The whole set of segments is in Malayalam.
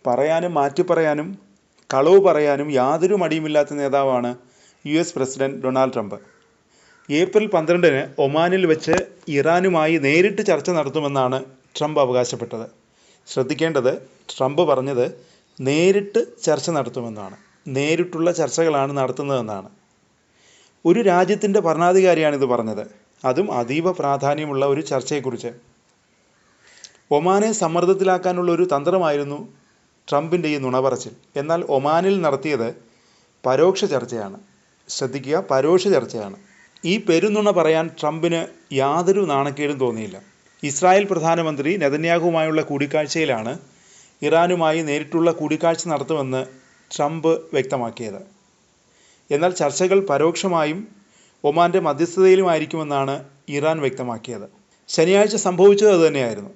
പറയാനും മാറ്റിപ്പറയാനും കളവ് പറയാനും യാതൊരു മടിയുമില്ലാത്ത നേതാവാണ് US president Donald Trump. April 12-ന് ഒമാനിൽ വെച്ച് ഇറാനുമായി നേരിട്ട് ചർച്ച നടത്തുമെന്നാണ് ട്രംപ് അവകാശപ്പെട്ടത്. ശ്രദ്ധിക്കേണ്ടത്, ട്രംപ് പറഞ്ഞത് നേരിട്ട് ചർച്ച നടത്തുമെന്നാണ്. നേരിട്ടുള്ള ചർച്ചകളാണ് നടത്തുന്നതെന്നാണ്. ഒരു രാജ്യത്തിൻ്റെ ഭരണാധികാരിയാണിത് പറഞ്ഞത്, അതും അതീവ പ്രാധാന്യമുള്ള ഒരു ചർച്ചയെക്കുറിച്ച്. ഒമാനെ സമ്മർദ്ദത്തിലാക്കാനുള്ള ഒരു തന്ത്രമായിരുന്നു ട്രംപിൻ്റെ ഈ നുണപറച്ചിൽ. എന്നാൽ ഒമാനിൽ നടത്തിയത് പരോക്ഷ ചർച്ചയാണ്. ശ്രദ്ധിക്കുക, പരോക്ഷ ചർച്ചയാണ്. ഈ പെരുന്നുണ പറയാൻ ട്രംപിന് യാതൊരു നാണക്കേടും തോന്നിയില്ല. ഇസ്രായേൽ പ്രധാനമന്ത്രി നെതന്യാഹുവുമായുള്ള കൂടിക്കാഴ്ചയിലാണ് ഇറാനുമായി നേരിട്ടുള്ള കൂടിക്കാഴ്ച നടത്തുമെന്ന് ട്രംപ് വ്യക്തമാക്കിയത്. എന്നാൽ ചർച്ചകൾ പരോക്ഷമായും ഒമാൻ്റെ മധ്യസ്ഥതയിലുമായിരിക്കുമെന്നാണ് ഇറാൻ വ്യക്തമാക്കിയത്. ശനിയാഴ്ച സംഭവിച്ചത് അതുതന്നെയായിരുന്നു.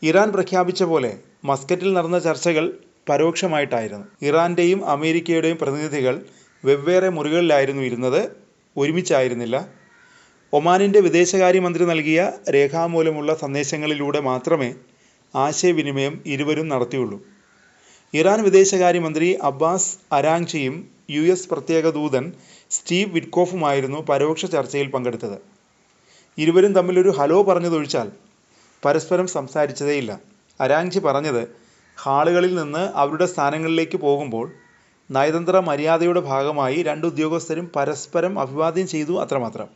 ഇറാൻ പ്രഖ്യാപിച്ച പോലെ മസ്കറ്റിൽ നടന്ന ചർച്ചകൾ പരോക്ഷമായിട്ടായിരുന്നു. ഇറാൻ്റെയും അമേരിക്കയുടെയും പ്രതിനിധികൾ വെവ്വേറെ മുറികളിലായിരുന്നു ഇരുന്നത്, ഒരുമിച്ചായിരുന്നില്ല. ഒമാനിൻ്റെ വിദേശകാര്യമന്ത്രി നൽകിയ രേഖാമൂലമുള്ള സന്ദേശങ്ങളിലൂടെ മാത്രമേ ആശയവിനിമയം ഇരുവരും നടത്തിയുള്ളൂ. ഇറാൻ വിദേശകാര്യമന്ത്രി അബ്ബാസ് അരാങ്ചിയും US പ്രത്യേക ദൂതൻ സ്റ്റീവ് വിറ്റ്കോഫുമായിരുന്നു പരോക്ഷ ചർച്ചയിൽ പങ്കെടുത്തത്. ഇരുവരും തമ്മിലൊരു ഹലോ പറഞ്ഞതൊഴിച്ചാൽ പരസ്പരം സംസാരിച്ചതേയില്ല. അരാങ്ചി പറഞ്ഞത് ഹാളുകളിൽ നിന്ന് അവരുടെ സ്ഥാനങ്ങളിലേക്ക് പോകുമ്പോൾ നയതന്ത്ര മര്യാദയുടെ ഭാഗമായി രണ്ട് ഉദ്യോഗസ്ഥരും പരസ്പരം അഭിവാദ്യം ചെയ്തു, അത്രമാത്രം.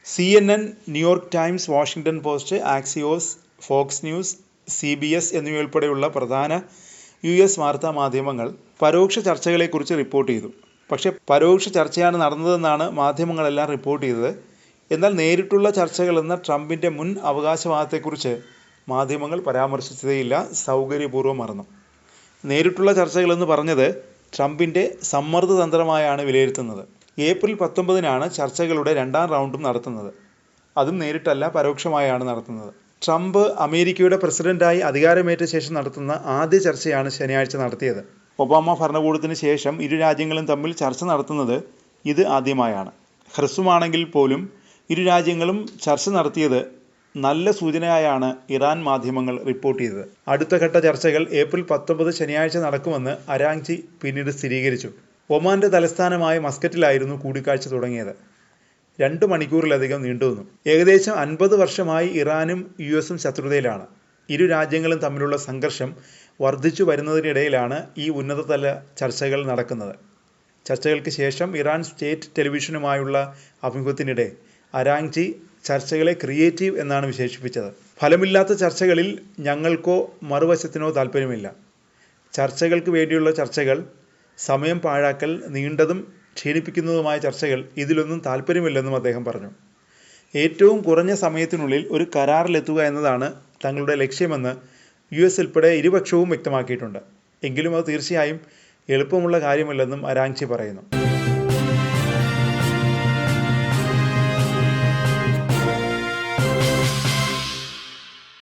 CNN, New York Times, Washington Post, Axios, Fox News, CBS എന്നിവയുൾപ്പെടെയുള്ള പ്രധാന US വാർത്താ മാധ്യമങ്ങൾ പരോക്ഷ ചർച്ചകളെക്കുറിച്ച് റിപ്പോർട്ട് ചെയ്തു. പക്ഷേ പരോക്ഷ ചർച്ചയാണ് നടന്നതെന്നാണ് മാധ്യമങ്ങളെല്ലാം റിപ്പോർട്ട് ചെയ്തത്. എന്നാൽ നേരിട്ടുള്ള ചർച്ചകളെന്ന ട്രംപിൻ്റെ മുൻ അവകാശവാദത്തെക്കുറിച്ച് മാധ്യമങ്ങൾ പരാമർശിച്ചതേയില്ല, സൗകര്യപൂർവ്വം മറന്നു. നേരിട്ടുള്ള ചർച്ചകളെന്ന് പറഞ്ഞത് ട്രംപിൻ്റെ സമ്മർദ്ദതന്ത്രമായാണ് വിലയിരുത്തുന്നത്. ഏപ്രിൽ 19-നാണ് ചർച്ചകളുടെ രണ്ടാം റൗണ്ടും നടത്തുന്നത്. അതും നേരിട്ടല്ല, പരോക്ഷമായാണ് നടത്തുന്നത്. ട്രംപ് അമേരിക്കയുടെ പ്രസിഡന്റായി അധികാരമേറ്റ ശേഷം നടത്തുന്ന ആദ്യ ചർച്ചയാണ് ശനിയാഴ്ച നടത്തിയത്. ഒബാമ ഭരണകൂടത്തിന് ശേഷം ഇരു രാജ്യങ്ങളും തമ്മിൽ ചർച്ച നടത്തുന്നത് ഇത് ആദ്യമായാണ്. ഹ്രസ്വമാണെങ്കിൽ പോലും ഇരു രാജ്യങ്ങളും ചർച്ച നടത്തിയത് നല്ല സൂചനയായാണ് ഇറാൻ മാധ്യമങ്ങൾ റിപ്പോർട്ട് ചെയ്തത്. അടുത്ത ഘട്ട ചർച്ചകൾ ഏപ്രിൽ 19 ശനിയാഴ്ച നടക്കുമെന്ന് അരാങ്ചി പിന്നീട് സ്ഥിരീകരിച്ചു. ഒമാന്റെ തലസ്ഥാനമായ മസ്കറ്റിലായിരുന്നു കൂടിക്കാഴ്ച തുടങ്ങിയത്. 2 മണിക്കൂറിലധികം നീണ്ടുനിന്നു. ഏകദേശം 50 വർഷമായി ഇറാനും US ശത്രുതയിലാണ്. ഇരു രാജ്യങ്ങളും തമ്മിലുള്ള സംഘർഷം വർദ്ധിച്ചു വരുന്നതിനിടയിലാണ് ഈ ഉന്നതതല ചർച്ചകൾ നടക്കുന്നത്. ചർച്ചകൾക്ക് ശേഷം ഇറാൻ സ്റ്റേറ്റ് ടെലിവിഷനുമായുള്ള അഭിമുഖത്തിനിടെ അരാങ്ചി ചർച്ചകളെ ക്രിയേറ്റീവ് എന്നാണ് വിശേഷിപ്പിച്ചത്. ഫലമില്ലാത്ത ചർച്ചകളിൽ ഞങ്ങൾക്കോ മറുവശത്തിനോ താല്പര്യമില്ല. ചർച്ചകൾക്ക് വേണ്ടിയുള്ള ചർച്ചകൾ, സമയം പാഴാക്കൽ, നീണ്ടതും ക്ഷീണിപ്പിക്കുന്നതുമായ ചർച്ചകൾ, ഇതിലൊന്നും താല്പര്യമില്ലെന്നും അദ്ദേഹം പറഞ്ഞു. ഏറ്റവും കുറഞ്ഞ സമയത്തിനുള്ളിൽ ഒരു കരാറിലെത്തുക എന്നതാണ് തങ്ങളുടെ ലക്ഷ്യമെന്ന് US ഉൾപ്പെടെ ഇരുപക്ഷവും വ്യക്തമാക്കിയിട്ടുണ്ട്. എങ്കിലും അത് തീർച്ചയായും എളുപ്പമുള്ള കാര്യമല്ലെന്നും അരാങ്ചി പറയുന്നു.